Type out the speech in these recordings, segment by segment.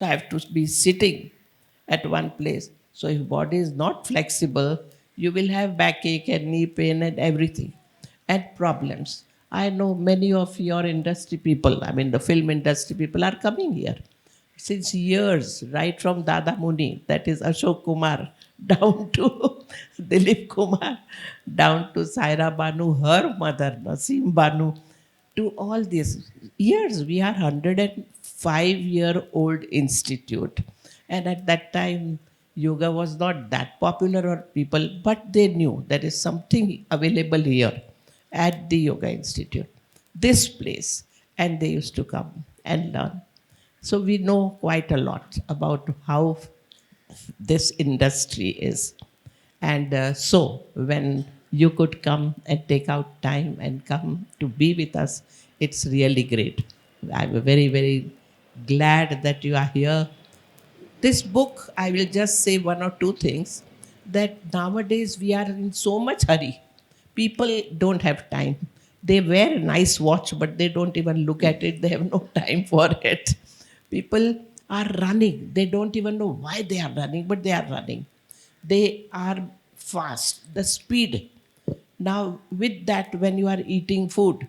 I have to be sitting at one place. So if body is not flexible, you will have backache and knee pain and everything and problems. I know many of your industry people, I mean the film industry people are coming here since years, right from Dada Muni, that is Ashok Kumar, down to Dilip Kumar, down to Saira Banu, her mother, Naseem Banu, to all these years. We are 105-year-old institute. And at that time, yoga was not that popular or people, but they knew there is something available here at the Yoga Institute, this place. And they used to come and learn. So we know quite a lot about how this industry is. And so when you could come and take out time and come to be with us, it's really great. I'm very, very glad that you are here. This book, I will just say one or two things, that nowadays we are in so much hurry. People don't have time. They wear a nice watch, but they don't even look at it. They have no time for it. People are running. They don't even know why they are running, but they are running. They are fast. The speed. Now, with that, when you are eating food,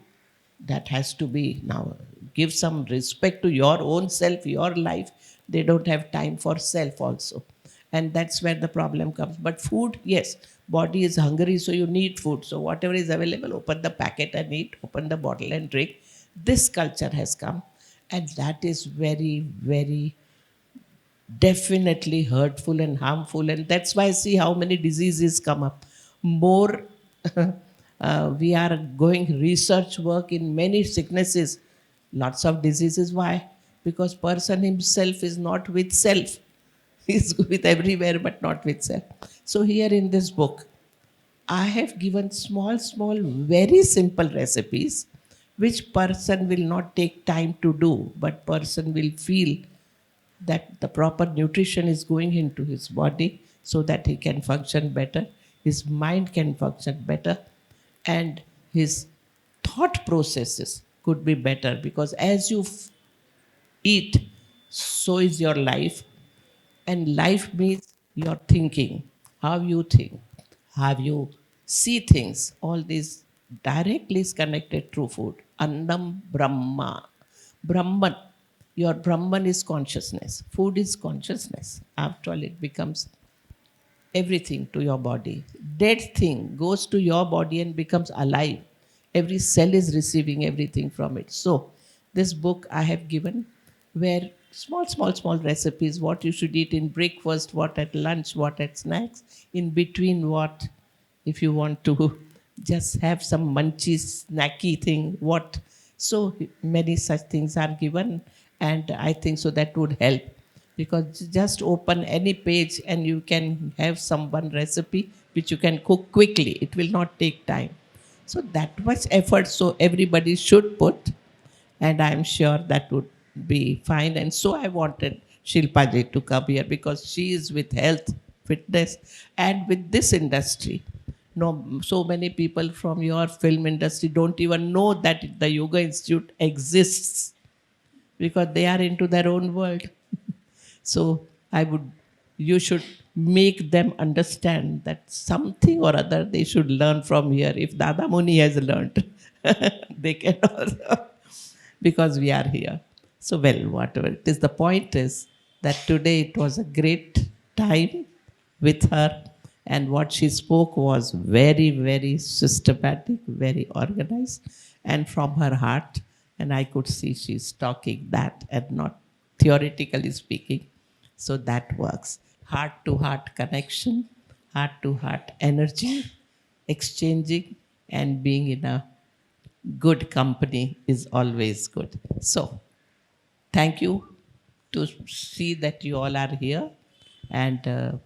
that has to be now, give some respect to your own self, your life. They don't have time for self also, and that's where the problem comes. But food, yes, body is hungry, so you need food. So whatever is available, open the packet and eat, open the bottle and drink. This culture has come, and that is very, very definitely hurtful and harmful. And that's why I see how many diseases come up. More, we are going research work in many sicknesses, lots of diseases. Why? Because person himself is not with self. He's with everywhere but not with self. So here in this book, I have given small, small, very simple recipes which person will not take time to do, but person will feel that the proper nutrition is going into his body so that he can function better, his mind can function better, and his thought processes could be better, because as you eat, so is your life. And life means your thinking, how you think, how you see things. All this directly is connected through food. Annam Brahma. Brahman. Your Brahman is consciousness. Food is consciousness. After all, it becomes everything to your body. Dead thing goes to your body and becomes alive. Every cell is receiving everything from it. So, this book I have given, where small, small, small recipes, what you should eat in breakfast, what at lunch, what at snacks, in between what, if you want to just have some munchy, snacky thing, what. So many such things are given, and I think so that would help, because just open any page and you can have some one recipe which you can cook quickly. It will not take time. So that much effort, so everybody should put, and I'm sure that would be fine. And so I wanted Shilpa ji to come here because she is with health, fitness, and with this industry. No, so many people from your film industry don't even know that the Yoga Institute exists because they are into their own world. So I would, you should make them understand that something or other they should learn from here. If Dada Muni has learned, they can also, because we are here. So, well, whatever it is, the point is that today it was a great time with her, and what she spoke was very, very systematic, very organized, and from her heart. And I could see she's talking that and not theoretically speaking. So that works. Heart to heart connection, heart to heart energy, exchanging, and being in a good company is always good. So, thank you to see that you all are here. And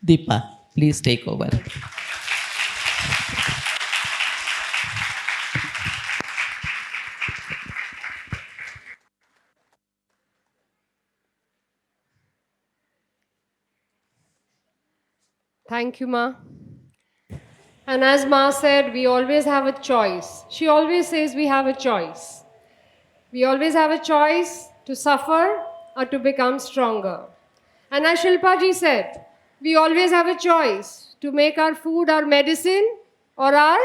Deepa, please take over. Thank you, Ma. And as Ma said, we always have a choice. She always says we have a choice. We always have a choice to suffer or to become stronger. And as Shilpa ji said, we always have a choice to make our food our medicine or our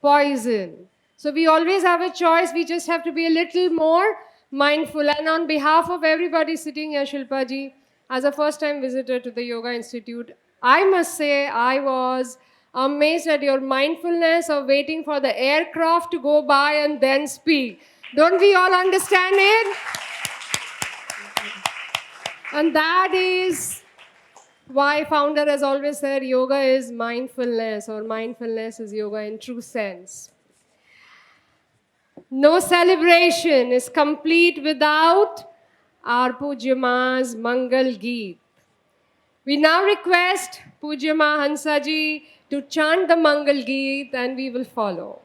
poison. So we always have a choice. We just have to be a little more mindful. And on behalf of everybody sitting here, Shilpa ji, as a first time visitor to the Yoga Institute, I must say I was amazed at your mindfulness of waiting for the aircraft to go by and then speak. Don't we all understand it? And that is why founder has always said yoga is mindfulness, or mindfulness is yoga in true sense. No celebration is complete without our Pujya Ma's Mangal Geet. We now request Pujya Ma Hansaji to chant the Mangal Geet, and we will follow.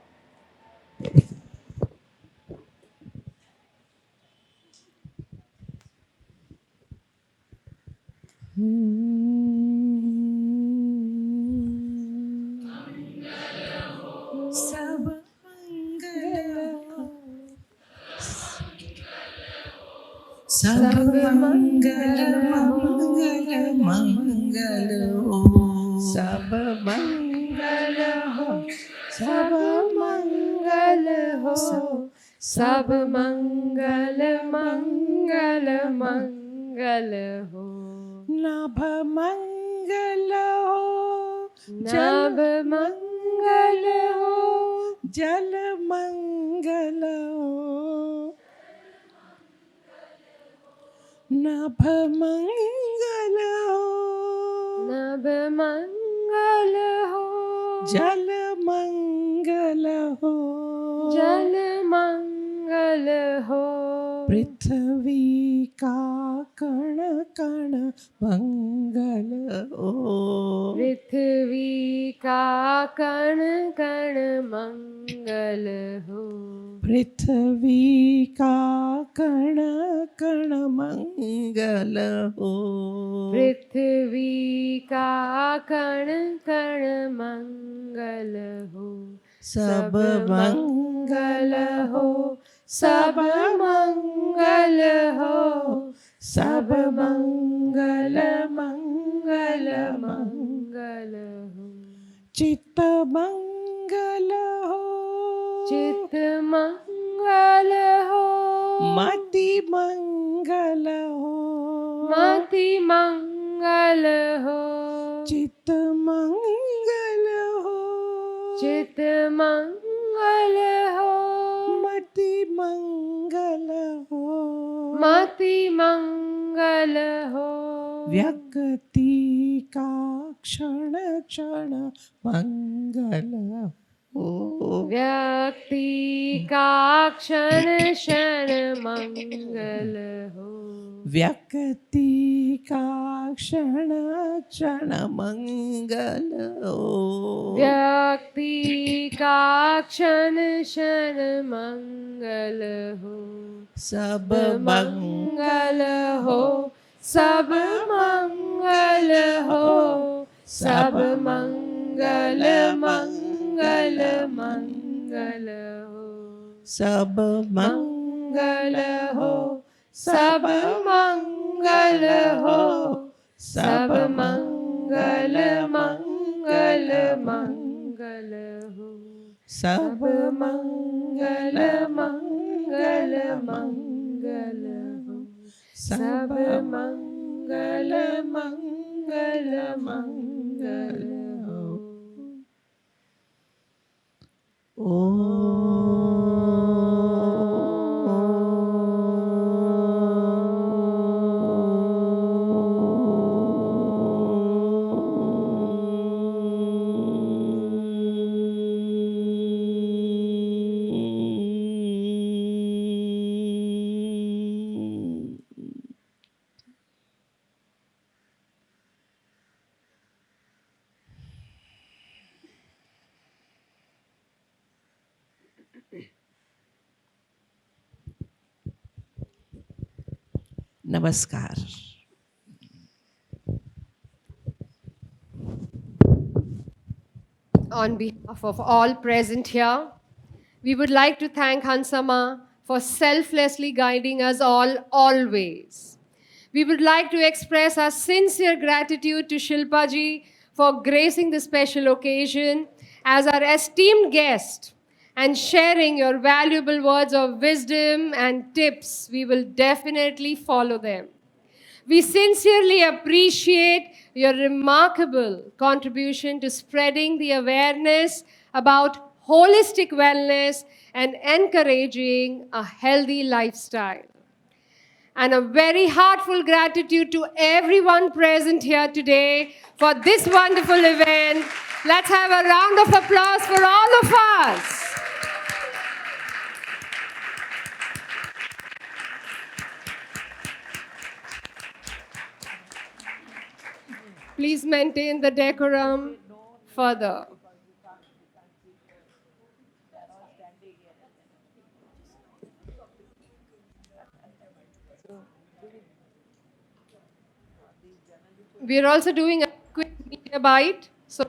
सब मंगल मंगल मंगल हो सब मंगल हो सब मंगल हो सब मंगल मंगल मंगल हो नभ मंगल हो नभ मंगल हो जल मंगल हो नभ मंगल हो नभ मंगल हो जल मंगल हो जल मंगल हो पृथ्वी का कण कण मंगल हो पृथ्वी का कण कण मंगल हो पृथ्वी का कण कण मंगल हो पृथ्वी का कण कण मंगल हो सब मंगल हो सब मंगल हो सब मंगल मंगल मंगल हो चित्त मंगल हो चित्त मंगल हो मति मंगल हो मति मंगल हो चित्त मंगल हो चित्त मंगल हो मति मंगल हो मति मंगल हो व्यक्ति का क्षण क्षण मंगल हो व्यक्ति का क्षण क्षण मंगल हो व्यक्ति का क्षण क्षण मंगल हो व्यक्ति का क्षण क्षण मंगल हो सब मंगल हो सब मंगल हो सब मंगल मंगल मंगल हो सब मंगल हो सब मंगल हो सब मंगल मंगल मंगल हो सब मंगल मंगल मंगल हो सब मंगल मंगल मंगल हो नमस्कार On behalf of all present here, we would like to thank Hansama for selflessly guiding us all always. We would like to express our sincere gratitude to Shilpa ji for gracing this special occasion as our esteemed guest and sharing your valuable words of wisdom and tips. We will definitely follow them. We sincerely appreciate your remarkable contribution to spreading the awareness about holistic wellness and encouraging a healthy lifestyle. And a very heartful gratitude to everyone present here today for this wonderful event. Let's have a round of applause for all of us. Please maintain the decorum further. We are also doing a quick media bite. So